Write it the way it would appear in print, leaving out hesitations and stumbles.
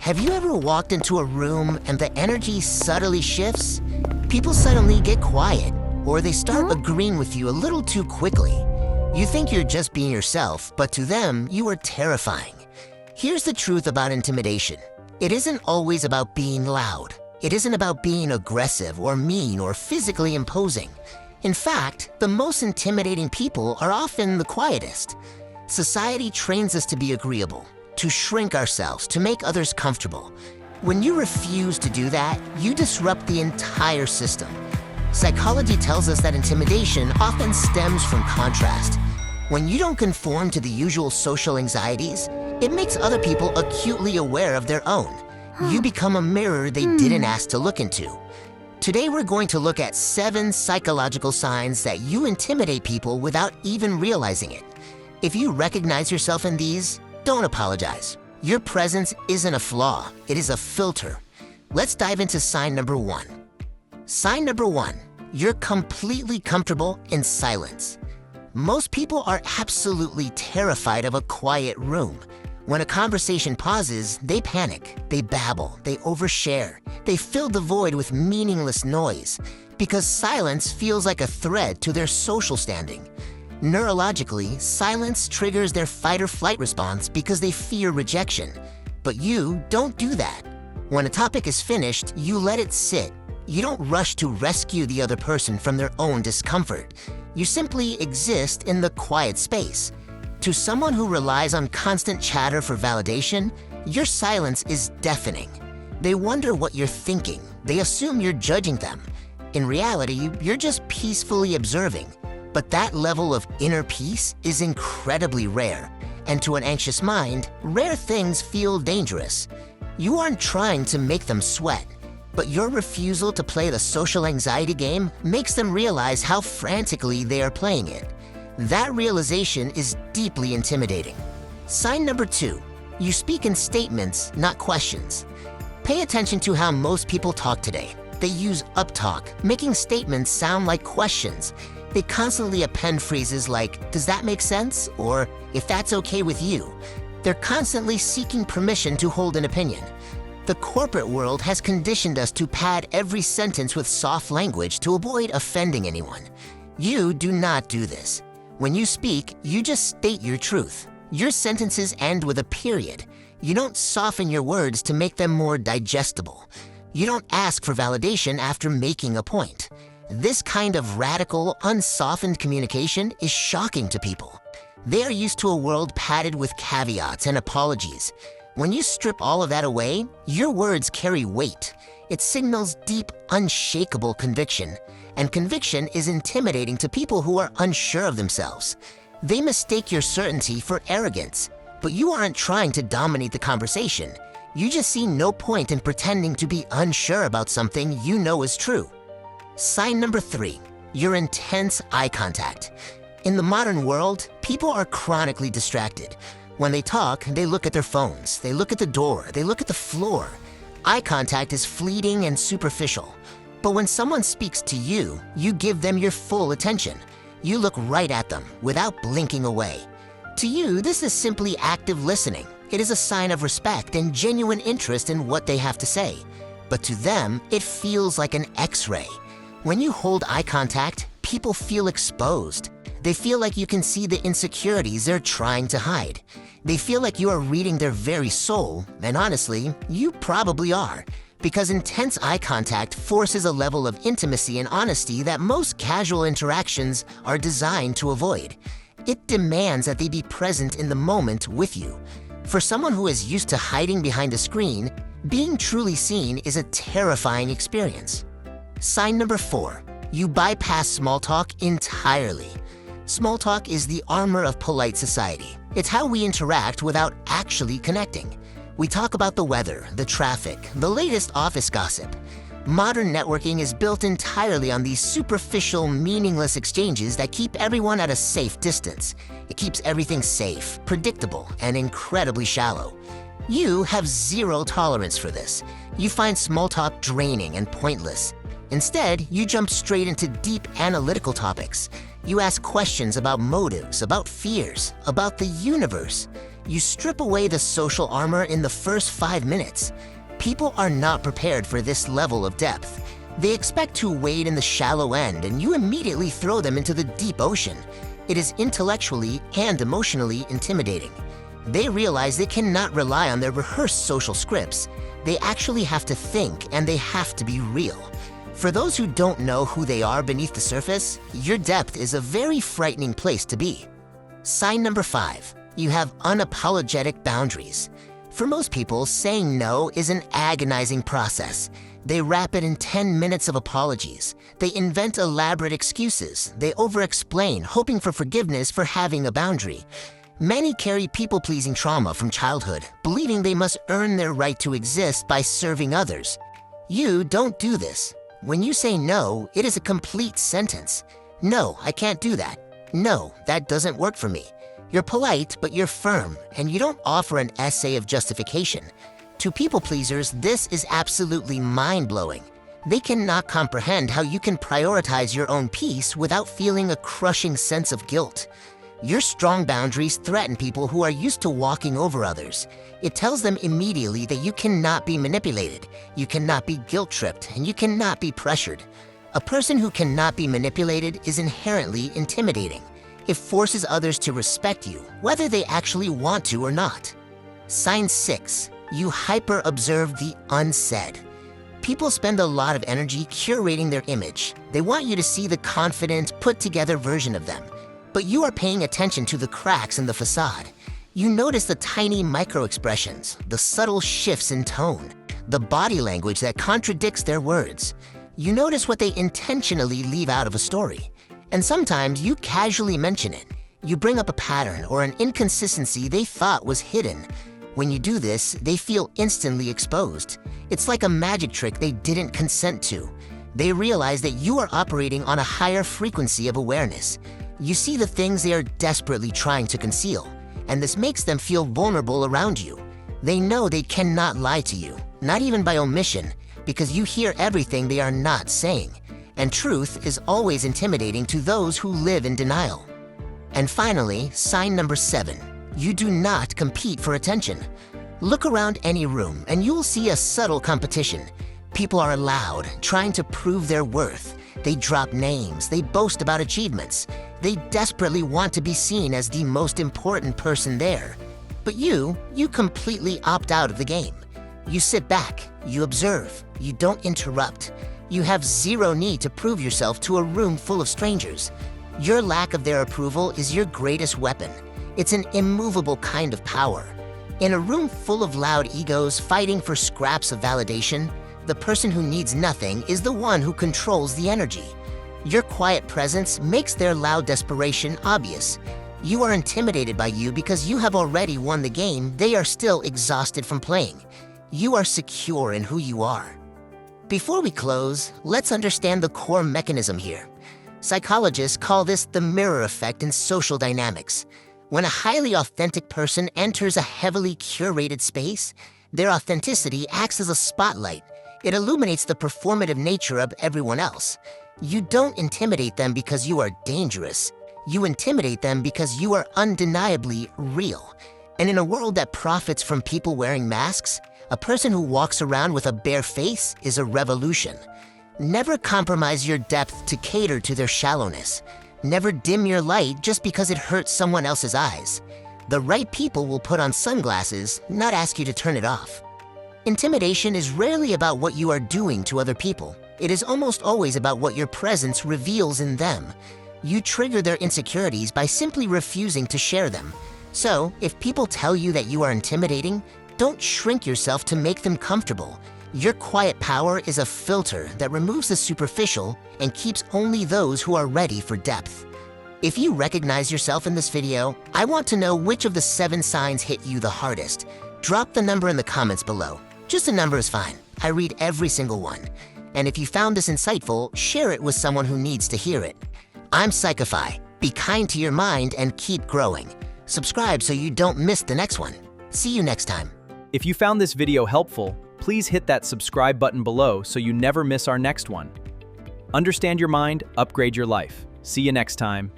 Have you ever walked into a room and the energy subtly shifts? People suddenly get quiet, or they start agreeing with you a little too quickly. You think you're just being yourself, but to them, you are terrifying. Here's the truth about intimidation. It isn't always about being loud. It isn't about being aggressive or mean or physically imposing. In fact, the most intimidating people are often the quietest. Society trains us to be agreeable, to shrink ourselves, to make others comfortable. When you refuse to do that, you disrupt the entire system. Psychology tells us that intimidation often stems from contrast. When you don't conform to the usual social anxieties, it makes other people acutely aware of their own. You become a mirror they didn't ask to look into. Today we're going to look at 7 psychological signs that you intimidate people without even realizing it. If you recognize yourself in these, don't apologize. Your presence isn't a flaw, it is a filter. Let's dive into sign number 1. Sign number 1, you're completely comfortable in silence. Most people are absolutely terrified of a quiet room. When a conversation pauses, they panic, they babble, they overshare. They fill the void with meaningless noise because silence feels like a threat to their social standing. Neurologically, silence triggers their fight or flight response because they fear rejection. But you don't do that. When a topic is finished, you let it sit. You don't rush to rescue the other person from their own discomfort. You simply exist in the quiet space. To someone who relies on constant chatter for validation, your silence is deafening. They wonder what you're thinking. They assume you're judging them. In reality, you're just peacefully observing. But that level of inner peace is incredibly rare. And to an anxious mind, rare things feel dangerous. You aren't trying to make them sweat, but your refusal to play the social anxiety game makes them realize how frantically they are playing it. That realization is deeply intimidating. Sign number 2, you speak in statements, not questions. Pay attention to how most people talk today. They use uptalk, making statements sound like questions. They constantly append phrases like, "Does that make sense?" or "If that's okay with you." They're constantly seeking permission to hold an opinion. The corporate world has conditioned us to pad every sentence with soft language to avoid offending anyone. You do not do this. When you speak, you just state your truth. Your sentences end with a period. You don't soften your words to make them more digestible. You don't ask for validation after making a point. This kind of radical, unsoftened communication is shocking to people. They are used to a world padded with caveats and apologies. When you strip all of that away, your words carry weight. It signals deep, unshakable conviction. And conviction is intimidating to people who are unsure of themselves. They mistake your certainty for arrogance. But you aren't trying to dominate the conversation. You just see no point in pretending to be unsure about something you know is true. Sign number 3, your intense eye contact. In the modern world, people are chronically distracted. When they talk, they look at their phones, they look at the door, they look at the floor. Eye contact is fleeting and superficial. But when someone speaks to you, you give them your full attention. You look right at them without blinking away. To you, this is simply active listening. It is a sign of respect and genuine interest in what they have to say. But to them, it feels like an X-ray. When you hold eye contact, people feel exposed. They feel like you can see the insecurities they're trying to hide. They feel like you are reading their very soul, and honestly, you probably are. Because intense eye contact forces a level of intimacy and honesty that most casual interactions are designed to avoid. It demands that they be present in the moment with you. For someone who is used to hiding behind a screen, being truly seen is a terrifying experience. Sign number 4, you bypass small talk entirely. Small talk is the armor of polite society. It's how we interact without actually connecting. We talk about the weather, the traffic, the latest office gossip. Modern networking is built entirely on these superficial, meaningless exchanges that keep everyone at a safe distance. It keeps everything safe, predictable, and incredibly shallow. You have zero tolerance for this. You find small talk draining and pointless. Instead, you jump straight into deep analytical topics. You ask questions about motives, about fears, about the universe. You strip away the social armor in the first 5 minutes. People are not prepared for this level of depth. They expect to wade in the shallow end, and you immediately throw them into the deep ocean. It is intellectually and emotionally intimidating. They realize they cannot rely on their rehearsed social scripts. They actually have to think, and they have to be real. For those who don't know who they are beneath the surface, your depth is a very frightening place to be. Sign number 5. You have unapologetic boundaries. For most people, saying no is an agonizing process. They wrap it in 10 minutes of apologies. They invent elaborate excuses. They over-explain, hoping for forgiveness for having a boundary. Many carry people-pleasing trauma from childhood, believing they must earn their right to exist by serving others. You don't do this. When you say no, it is a complete sentence. No, I can't do that. No, that doesn't work for me. You're polite, but you're firm, and you don't offer an essay of justification. To people-pleasers, this is absolutely mind-blowing. They cannot comprehend how you can prioritize your own peace without feeling a crushing sense of guilt. Your strong boundaries threaten people who are used to walking over others. It tells them immediately that you cannot be manipulated, you cannot be guilt-tripped, and you cannot be pressured. A person who cannot be manipulated is inherently intimidating. It forces others to respect you, whether they actually want to or not. Sign 6. You hyper-observe the unsaid. People spend a lot of energy curating their image. They want you to see the confident, put-together version of them. But you are paying attention to the cracks in the facade. You notice the tiny micro-expressions, the subtle shifts in tone, the body language that contradicts their words. You notice what they intentionally leave out of a story. And sometimes you casually mention it. You bring up a pattern or an inconsistency they thought was hidden. When you do this, they feel instantly exposed. It's like a magic trick they didn't consent to. They realize that you are operating on a higher frequency of awareness. You see the things they are desperately trying to conceal, and this makes them feel vulnerable around you. They know they cannot lie to you, not even by omission, because you hear everything they are not saying. And truth is always intimidating to those who live in denial. And finally, sign number 7. You do not compete for attention. Look around any room and you will see a subtle competition. People are loud, trying to prove their worth. They drop names, they boast about achievements. They desperately want to be seen as the most important person there. But you completely opt out of the game. You sit back, you observe, you don't interrupt. You have zero need to prove yourself to a room full of strangers. Your lack of their approval is your greatest weapon. It's an immovable kind of power. In a room full of loud egos fighting for scraps of validation, the person who needs nothing is the one who controls the energy. Your quiet presence makes their loud desperation obvious. You are intimidated by you because you have already won the game they are still exhausted from playing. You are secure in who you are. Before we close, let's understand the core mechanism here. Psychologists call this the mirror effect in social dynamics. When a highly authentic person enters a heavily curated space, their authenticity acts as a spotlight. It illuminates the performative nature of everyone else. You don't intimidate them because you are dangerous. You intimidate them because you are undeniably real. And in a world that profits from people wearing masks, a person who walks around with a bare face is a revolution. Never compromise your depth to cater to their shallowness. Never dim your light just because it hurts someone else's eyes. The right people will put on sunglasses, not ask you to turn it off. Intimidation is rarely about what you are doing to other people. It is almost always about what your presence reveals in them. You trigger their insecurities by simply refusing to share them. So, if people tell you that you are intimidating, don't shrink yourself to make them comfortable. Your quiet power is a filter that removes the superficial and keeps only those who are ready for depth. If you recognize yourself in this video, I want to know which of the 7 signs hit you the hardest. Drop the number in the comments below. Just a number is fine. I read every single one. And if you found this insightful, share it with someone who needs to hear it. I'm Psychify. Be kind to your mind and keep growing. Subscribe so you don't miss the next one. See you next time. If you found this video helpful, please hit that subscribe button below so you never miss our next one. Understand your mind, upgrade your life. See you next time.